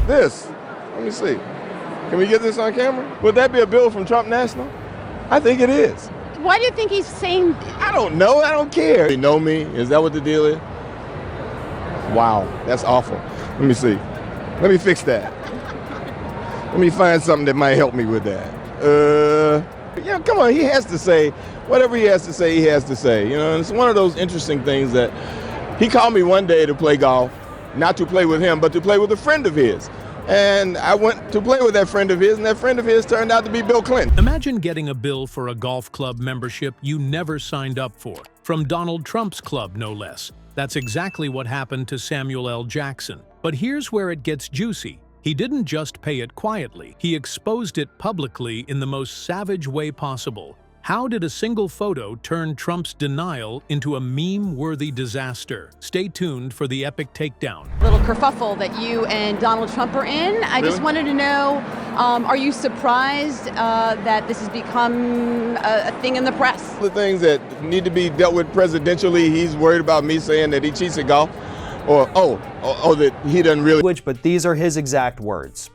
This. Let me see. Can we get this on camera? Would that be a bill from Trump National? I think it is. Why do you think he's saying? I don't know. I don't care. You know me? Is that what the deal is? Wow, that's awful. Let me see. Let me fix that. Let me find something that might help me with that. Yeah, come on. He has to say whatever he has to say. He has to say. You know, and it's one of those interesting things that he called me one day to play golf, not to play with him, but to play with a friend of his. And I went to play with that friend of his, and that friend of his turned out to be Bill Clinton. Imagine getting a bill for a golf club membership you never signed up for, from Donald Trump's club, no less. That's exactly what happened to Samuel L. Jackson. But here's where it gets juicy. He didn't just pay it quietly, he exposed it publicly in the most savage way possible. How did a single photo turn Trump's denial into a meme-worthy disaster? Stay tuned for the epic takedown. Little kerfuffle that you and Donald Trump are in. I just wanted to know, are you surprised that this has become a thing in the press? The things that need to be dealt with presidentially, he's worried about me saying that he cheats at golf, or that he doesn't really. But these are his exact words.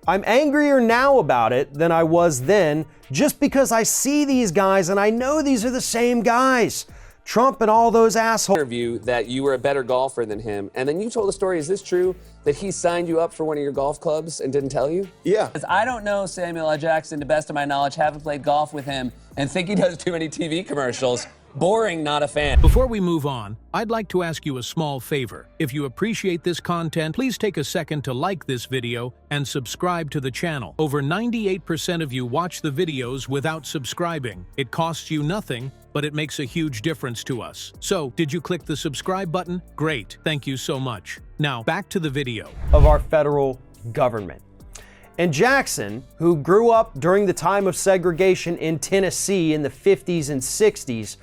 I'm angrier now about it than I was then, just because I see these guys and I know these are the same guys. Trump and all those assholes. Interview that you were a better golfer than him, and then you told a story. Is this true that he signed you up for one of your golf clubs and didn't tell you? Yeah. I don't know Samuel L. Jackson, to best of my knowledge, haven't played golf with him, and think he does too many TV commercials. Boring, not a fan. Before we move on, I'd like to ask you a small favor. If you appreciate this content, please take a second to like this video and subscribe to the channel. Over 98% of you watch the videos without subscribing. It costs you nothing, but it makes a huge difference to us. So, did you click the subscribe button? Great, thank you so much. Now, back to the video. Of our federal government. And Jackson, who grew up during the time of segregation in Tennessee in the 50s and 60s,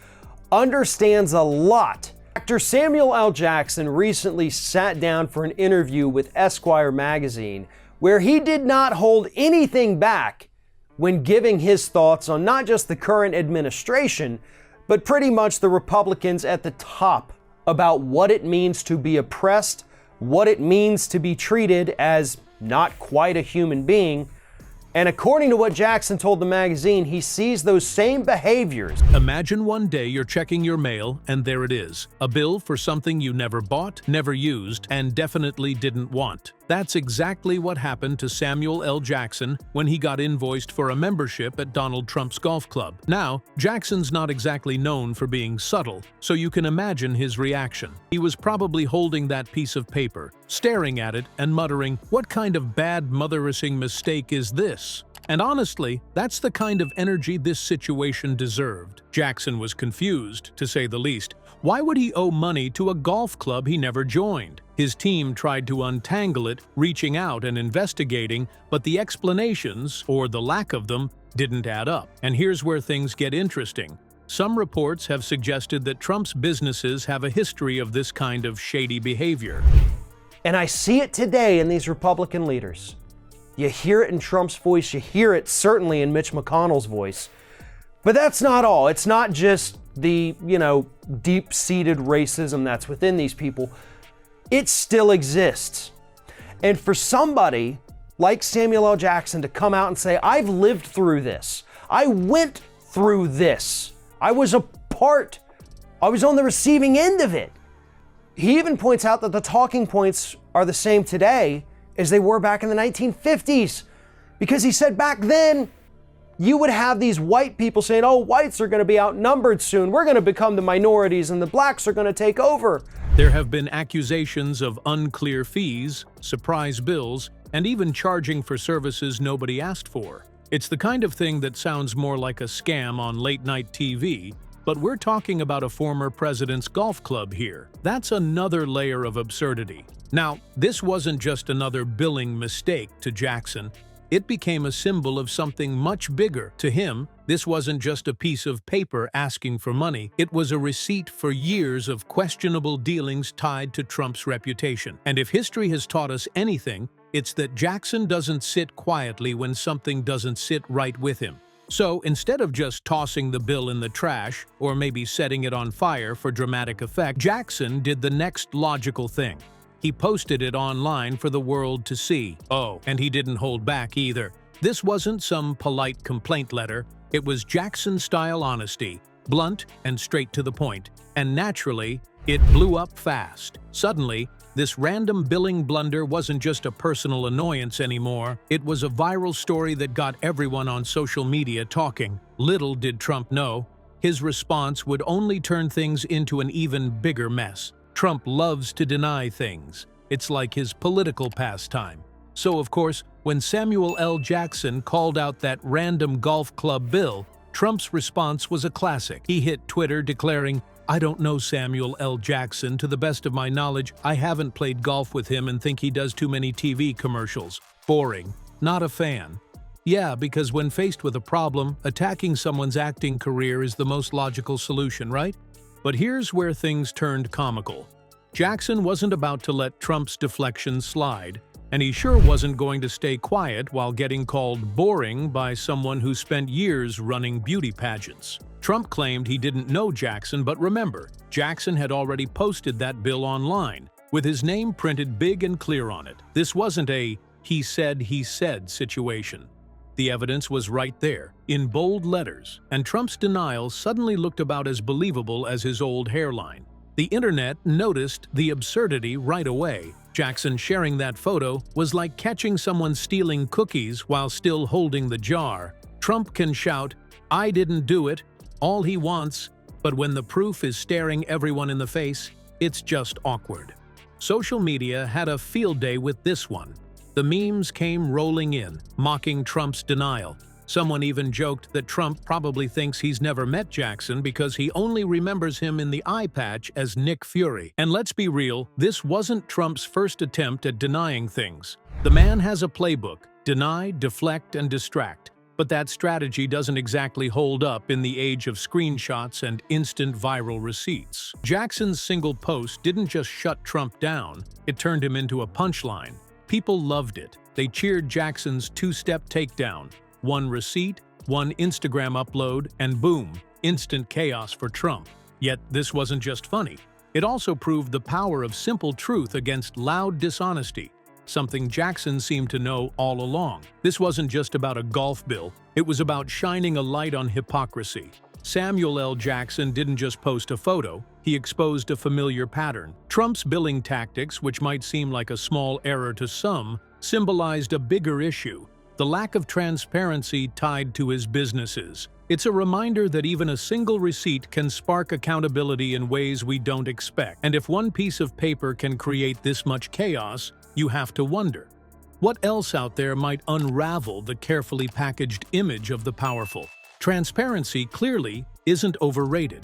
understands a lot. Actor Samuel L. Jackson recently sat down for an interview with Esquire magazine, where he did not hold anything back when giving his thoughts on not just the current administration, but pretty much the Republicans at the top about what it means to be oppressed, what it means to be treated as not quite a human being. And according to what Jackson told the magazine, he sees those same behaviors. Imagine one day you're checking your mail and there it is, a bill for something you never bought, never used, and definitely didn't want. That's exactly what happened to Samuel L. Jackson when he got invoiced for a membership at Donald Trump's golf club. Now, Jackson's not exactly known for being subtle, so you can imagine his reaction. He was probably holding that piece of paper, staring at it and muttering, "What kind of bad mothering mistake is this?" And honestly, that's the kind of energy this situation deserved. Jackson was confused, to say the least. Why would he owe money to a golf club he never joined? His team tried to untangle it, reaching out and investigating, but the explanations, or the lack of them, didn't add up. And here's where things get interesting. Some reports have suggested that Trump's businesses have a history of this kind of shady behavior. And I see it today in these Republican leaders. You hear it in Trump's voice, you hear it certainly in Mitch McConnell's voice. But that's not all. It's not just the, deep-seated racism that's within these people. It still exists. And for somebody like Samuel L. Jackson to come out and say, I've lived through this. I went through this. I was on the receiving end of it. He even points out that the talking points are the same today as they were back in the 1950s. Because he said back then, you would have these white people saying, oh, whites are going to be outnumbered soon. We're going to become the minorities and the blacks are going to take over. There have been accusations of unclear fees, surprise bills, and even charging for services nobody asked for. It's the kind of thing that sounds more like a scam on late-night TV, but we're talking about a former president's golf club here. That's another layer of absurdity. Now, this wasn't just another billing mistake to Jackson. It became a symbol of something much bigger. To him, this wasn't just a piece of paper asking for money. It was a receipt for years of questionable dealings tied to Trump's reputation. And if history has taught us anything, it's that Jackson doesn't sit quietly when something doesn't sit right with him. So instead of just tossing the bill in the trash, or maybe setting it on fire for dramatic effect, Jackson did the next logical thing. He posted it online for the world to see. Oh, and he didn't hold back either. This wasn't some polite complaint letter. It was Jackson-style honesty, blunt and straight to the point. And naturally, it blew up fast. Suddenly, this random billing blunder wasn't just a personal annoyance anymore. It was a viral story that got everyone on social media talking. Little did Trump know, his response would only turn things into an even bigger mess. Trump loves to deny things. It's like his political pastime. So, of course, when Samuel L. Jackson called out that random golf club bill, Trump's response was a classic. He hit Twitter declaring, "I don't know Samuel L. Jackson. To the best of my knowledge, I haven't played golf with him and think he does too many TV commercials. Boring. Not a fan." Yeah, because when faced with a problem, attacking someone's acting career is the most logical solution, right? But here's where things turned comical. Jackson wasn't about to let Trump's deflection slide, and he sure wasn't going to stay quiet while getting called boring by someone who spent years running beauty pageants. Trump claimed he didn't know Jackson, but remember, Jackson had already posted that bill online, with his name printed big and clear on it. This wasn't a he said situation. The evidence was right there, in bold letters, and Trump's denial suddenly looked about as believable as his old hairline. The internet noticed the absurdity right away. Jackson sharing that photo was like catching someone stealing cookies while still holding the jar. Trump can shout, "I didn't do it," all he wants, but when the proof is staring everyone in the face, it's just awkward. Social media had a field day with this one. The memes came rolling in, mocking Trump's denial. Someone even joked that Trump probably thinks he's never met Jackson because he only remembers him in the eye patch as Nick Fury. And let's be real, this wasn't Trump's first attempt at denying things. The man has a playbook: deny, deflect, and distract. But that strategy doesn't exactly hold up in the age of screenshots and instant viral receipts. Jackson's single post didn't just shut Trump down, it turned him into a punchline. People loved it. They cheered Jackson's two-step takedown. One receipt, one Instagram upload, and boom, instant chaos for Trump. Yet this wasn't just funny. It also proved the power of simple truth against loud dishonesty, something Jackson seemed to know all along. This wasn't just about a golf bill, it was about shining a light on hypocrisy. Samuel L. Jackson didn't just post a photo, he exposed a familiar pattern. Trump's billing tactics, which might seem like a small error to some, symbolized a bigger issue: the lack of transparency tied to his businesses. It's a reminder that even a single receipt can spark accountability in ways we don't expect. And if one piece of paper can create this much chaos, you have to wonder, what else out there might unravel the carefully packaged image of the powerful? Transparency clearly isn't overrated.